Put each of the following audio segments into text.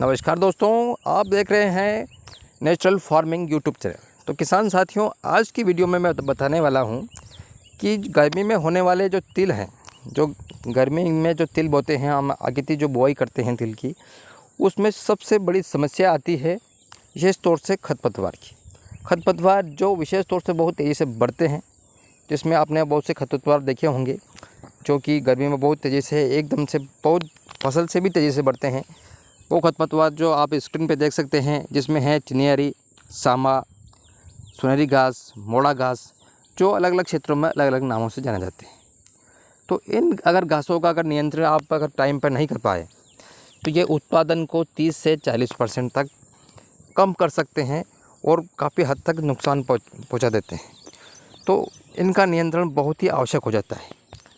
नमस्कार दोस्तों, आप देख रहे हैं नेचुरल फार्मिंग यूट्यूब चैनल। तो किसान साथियों, आज की वीडियो में मैं बताने वाला हूं कि गर्मी में होने वाले जो तिल हैं, जो गर्मी में जो तिल बोते हैं, हम अगेती जो बुआई करते हैं तिल की, उसमें सबसे बड़ी समस्या आती है विशेष तौर से खरपतवार की। खरपतवार जो विशेष तौर से बहुत तेज़ी से बढ़ते हैं, जिसमें आपने बहुत से खरपतवार देखे होंगे जो कि गर्मी में बहुत तेज़ी से एकदम से बहुत फसल से भी तेज़ी से बढ़ते हैं। वो खरपतवार जो आप स्क्रीन पे देख सकते हैं, जिसमें है चिनियारी, सामा, सुनहरी घास, मोड़ा घास, जो अलग अलग क्षेत्रों में अलग अलग नामों से जाने जाते हैं। तो इन अगर घासों का अगर नियंत्रण आप अगर टाइम पर नहीं कर पाए तो ये उत्पादन को 30 से 40% तक कम कर सकते हैं और काफ़ी हद तक नुकसान पहुंचा देते हैं। तो इनका नियंत्रण बहुत ही आवश्यक हो जाता है।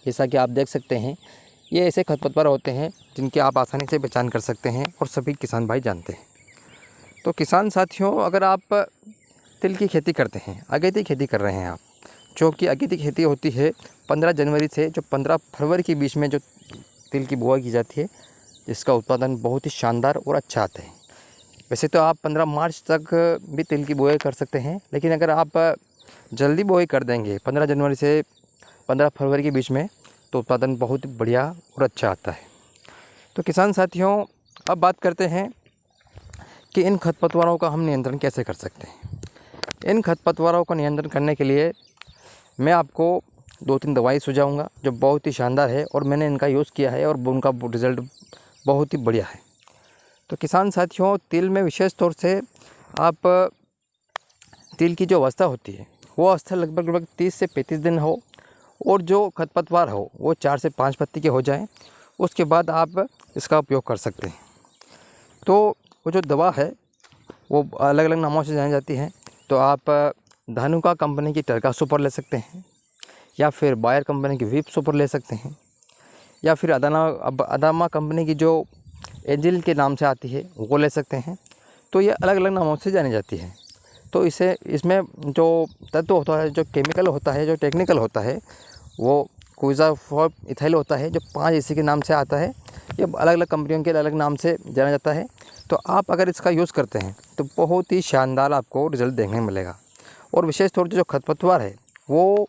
जैसा कि आप देख सकते हैं, ये ऐसे खरपतवार होते हैं जिनकी आप आसानी से पहचान कर सकते हैं और सभी किसान भाई जानते हैं। तो किसान साथियों, अगर आप तिल की खेती करते हैं, अगेती खेती कर रहे हैं आप, जो कि अगेती खेती होती है 15 जनवरी से जो 15 फरवरी के बीच में जो तिल की बुआई की जाती है, जिसका उत्पादन बहुत ही शानदार और अच्छा आता है। वैसे तो आप 15 मार्च तक भी तिल की बुआई कर सकते हैं, लेकिन अगर आप जल्दी बुआई कर देंगे 15 जनवरी से 15 फरवरी के बीच में, तो उत्पादन बहुत बढ़िया और अच्छा आता है। तो किसान साथियों, अब बात करते हैं कि इन खरपतवारों का हम नियंत्रण कैसे कर सकते हैं। इन खरपतवारों का नियंत्रण करने के लिए मैं आपको 2-3 दवाई सुझाऊंगा जो बहुत ही शानदार है और मैंने इनका यूज़ किया है और उनका रिज़ल्ट बहुत ही बढ़िया है। तो किसान साथियों, तिल में विशेष तौर से आप तिल की जो अवस्था होती है, वो अवस्था लगभग 30 से 35 दिन हो और जो खरपतवार हो वो 4 से 5 पत्ती के हो जाएं, उसके बाद आप इसका उपयोग कर सकते हैं। तो वो जो दवा है वो अलग अलग नामों से जानी जाती है। तो आप धानुका कंपनी की टर्का सुपर ले सकते हैं, या फिर बायर कंपनी की वीप सुपर ले सकते हैं, या फिर अदामा कंपनी की जो एंजिल के नाम से आती है वो ले सकते हैं। तो ये अलग अलग नामों से जानी जाती है। तो इसमें जो तत्व होता है, जो केमिकल होता है, जो टेक्निकल होता है, वो क्विज़ाफॉर्प इथाइल होता है, जो 5 इसी के नाम से आता है। ये अलग अलग कंपनियों के अलग अलग नाम से जाना जाता है। तो आप अगर इसका यूज़ करते हैं तो बहुत ही शानदार आपको रिज़ल्ट देखने को मिलेगा। और विशेष तौर से जो खरपतवार है वो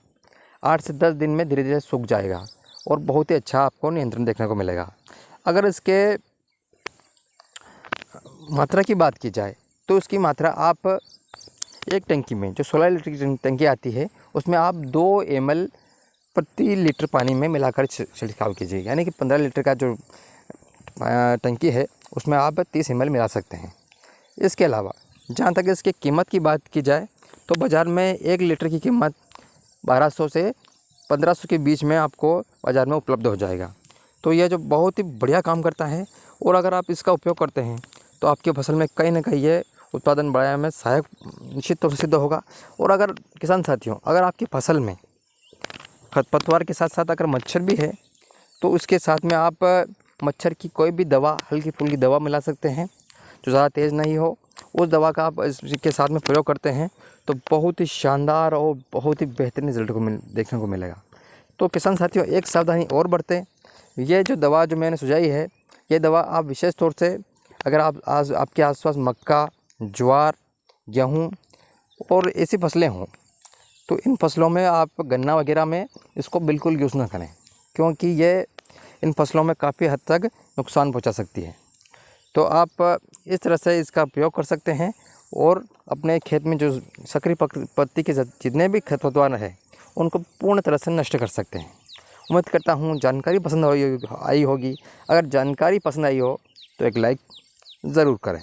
8 से 10 दिन में धीरे धीरे सूख जाएगा और बहुत ही अच्छा आपको नियंत्रण देखने को मिलेगा। अगर इसके मात्रा की बात की जाए तो उसकी मात्रा आप एक टंकी में, जो 16 लीटर की टंकी आती है, उसमें आप 2 ml प्रति लीटर पानी में मिलाकर छिड़काव कीजिए। यानी कि 15 लीटर का जो टंकी है उसमें आप 30 ml मिला सकते हैं। इसके अलावा जहाँ तक इसकी कीमत की बात की जाए तो बाज़ार में 1 लीटर की कीमत 1200 से 1500 के बीच में आपको बाज़ार में उपलब्ध हो जाएगा। तो यह जो बहुत ही बढ़िया काम करता है और अगर आप इसका उपयोग करते हैं तो आपकी फसल में कहीं ना कहीं ये उत्पादन बढ़ाने में सहायक निश्चित तौर से सिद्ध होगा। और अगर किसान साथियों, अगर आपकी फसल में खरपतवार के साथ साथ अगर मच्छर भी है तो उसके साथ में आप मच्छर की कोई भी दवा, हल्की फुल्की दवा मिला सकते हैं जो ज़्यादा तेज़ नहीं हो। उस दवा का आप इसके साथ में प्रयोग करते हैं तो बहुत ही शानदार और बहुत ही बेहतरीन रिजल्ट को देखने को मिलेगा। तो किसान साथियों, एक सावधानी और बरतें। ये जो दवा जो मैंने सुझाई है, ये दवा आप विशेष तौर से अगर आप आपके आसपास मक्का, ज्वार, गेहूँ और ऐसी फसलें हों तो इन फसलों में आप गन्ना वगैरह में इसको बिल्कुल यूज़ ना करें, क्योंकि ये इन फसलों में काफ़ी हद तक नुकसान पहुंचा सकती है। तो आप इस तरह से इसका प्रयोग कर सकते हैं और अपने खेत में जो सक्रिय पत्ती के जितने भी खरपतवार हैं उनको पूर्ण तरह से नष्ट कर सकते हैं। उम्मीद करता हूँ जानकारी पसंद आई होगी। अगर जानकारी पसंद आई हो तो एक लाइक ज़रूर करें।